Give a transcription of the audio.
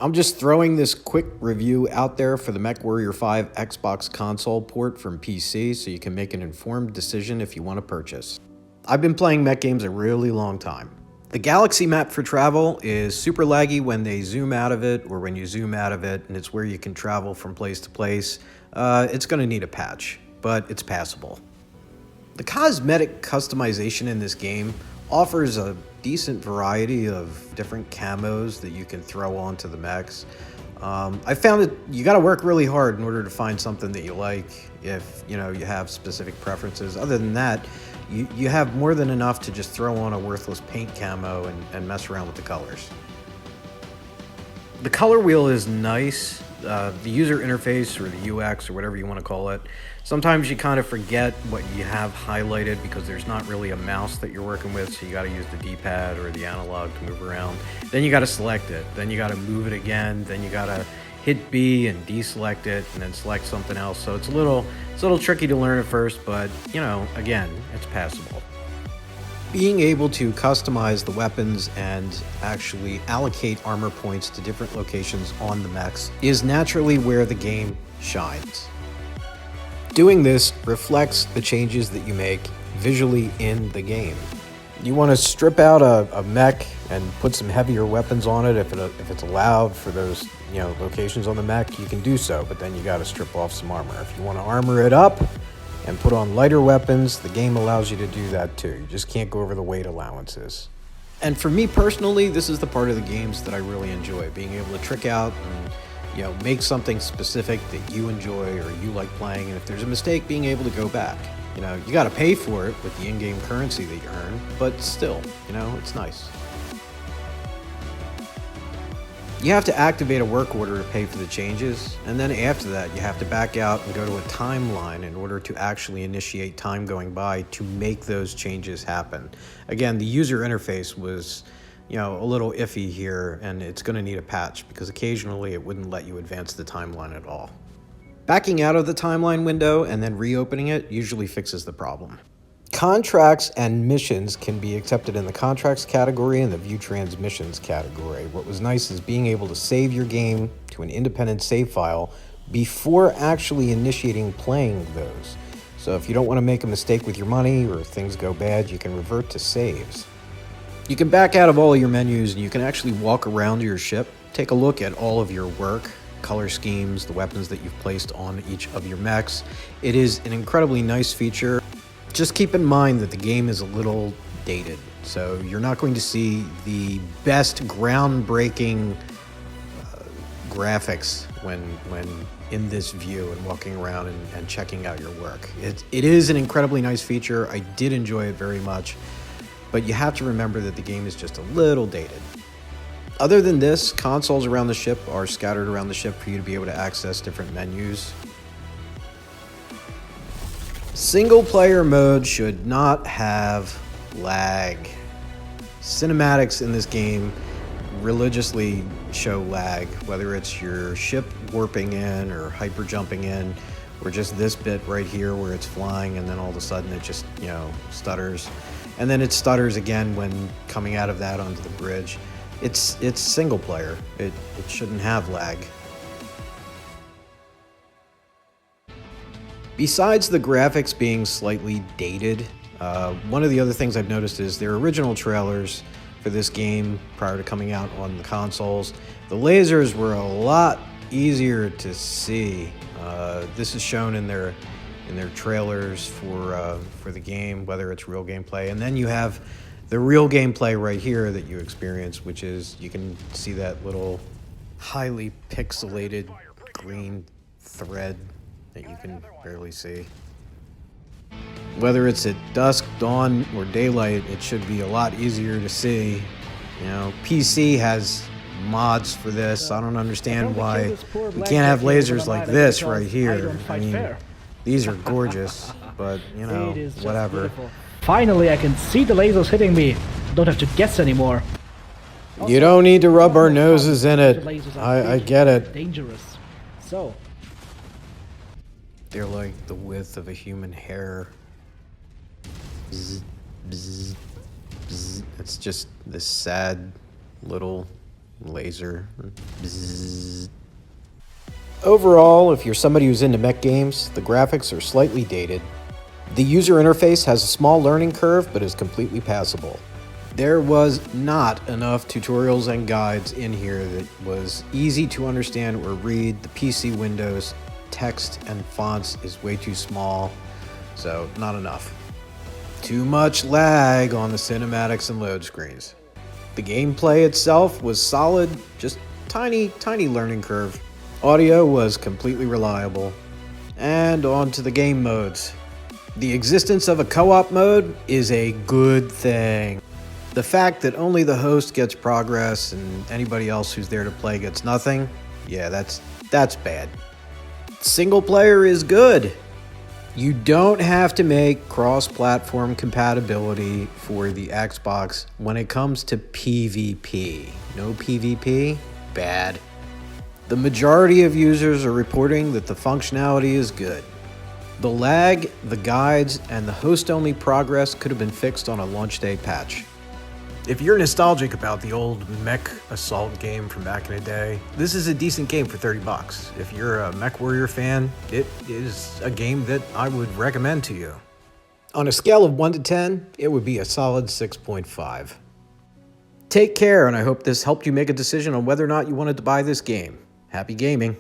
I'm just throwing this quick review out there for the MechWarrior 5 Xbox console port from PC so you can make an informed decision if you want to purchase. I've been playing mech games a really long time. The galaxy map for travel is super laggy when they zoom out of it or when you zoom out of it, and it's where you can travel from place to place. It's going to need a patch, but it's passable. The cosmetic customization in this game offers a decent variety of different camos that you can throw onto the mechs. I found that you got to work really hard in order to find something that you like if you have specific preferences. Other than that, you have more than enough to just throw on a worthless paint camo and mess around with the colors. The color wheel is nice. The user interface or the UX or whatever you want to call it, sometimes you kind of forget what you have highlighted because there's not really a mouse that you're working with, so you got to use the D-pad or the analog to move around. Then you got to select it, then you got to move it again, then you got to hit B and deselect it and then select something else. So it's a little tricky to learn at first, but again, it's passable. Being able to customize the weapons and actually allocate armor points to different locations on the mechs is naturally where the game shines. Doing this reflects the changes that you make visually in the game. You want to strip out a mech and put some heavier weapons on it if it's allowed for those locations on the mech, you can do so, but then you got to strip off some armor. If you want to armor it up and put on lighter weapons, the game allows you to do that too. You just can't go over the weight allowances. And for me personally, this is the part of the games that I really enjoy, being able to trick out and make something specific that you enjoy or you like playing, and if there's a mistake, being able to go back. You got to pay for it with the in-game currency that you earn, but still, it's nice. You have to activate a work order to pay for the changes, and then after that you have to back out and go to a timeline in order to actually initiate time going by to make those changes happen. Again, the user interface was a little iffy here, and it's going to need a patch because occasionally it wouldn't let you advance the timeline at all. Backing out of the timeline window and then reopening it usually fixes the problem. Contracts and missions can be accepted in the contracts category and the view transmissions category. What was nice is being able to save your game to an independent save file before actually initiating playing those. So if you don't want to make a mistake with your money or things go bad, you can revert to saves. You can back out of all of your menus and you can actually walk around your ship, take a look at all of your work, color schemes, the weapons that you've placed on each of your mechs. It is an incredibly nice feature. Just keep in mind that the game is a little dated, so you're not going to see the best groundbreaking graphics when in this view and walking around and checking out your work. It is an incredibly nice feature. I did enjoy it very much, but you have to remember that the game is just a little dated. Other than this, consoles around the ship are scattered around the ship for you to be able to access different menus. Single player mode should not have lag. Cinematics in this game religiously show lag, whether it's your ship warping in or hyper jumping in, or just this bit right here where it's flying and then all of a sudden it just, stutters. And then it stutters again when coming out of that onto the bridge. It's single player. It shouldn't have lag. Besides the graphics being slightly dated, one of the other things I've noticed is their original trailers for this game prior to coming out on the consoles, the lasers were a lot easier to see. This is shown in their trailers for the game, whether it's real gameplay, and then you have the real gameplay right here that you experience, which is you can see that little highly pixelated green thread that you can barely see. Whether it's at dusk, dawn, or daylight, it should be a lot easier to see. PC has mods for this. I don't understand why we can't have lasers like this right here. I mean, these are gorgeous, but whatever. Finally, I can see the lasers hitting me. Don't have to guess anymore. You don't need to rub our noses in it. I get it. Dangerous. So. They're like the width of a human hair. Bzz, bzz, bzz. It's just this sad little laser. Bzzz. Overall, if you're somebody who's into mech games, the graphics are slightly dated. The user interface has a small learning curve, but is completely passable. There was not enough tutorials and guides in here that was easy to understand or read. The PC Windows text and fonts is way too small, so not enough. Too much lag on the cinematics and load screens. The gameplay itself was solid, just tiny learning curve. Audio was completely reliable. And on to the game modes. The existence of a co-op mode is a good thing. The fact that only the host gets progress and anybody else who's there to play gets nothing, yeah, that's bad. Single player is good. You don't have to make cross-platform compatibility for the Xbox when it comes to PvP. No PvP? Bad. The majority of users are reporting that the functionality is good. The lag, the guides, and the host-only progress could have been fixed on a launch day patch. If you're nostalgic about the old Mech Assault game from back in the day, this is a decent game for $30. If you're a MechWarrior fan, it is a game that I would recommend to you. On a scale of 1 to 10, it would be a solid 6.5. Take care, and I hope this helped you make a decision on whether or not you wanted to buy this game. Happy gaming.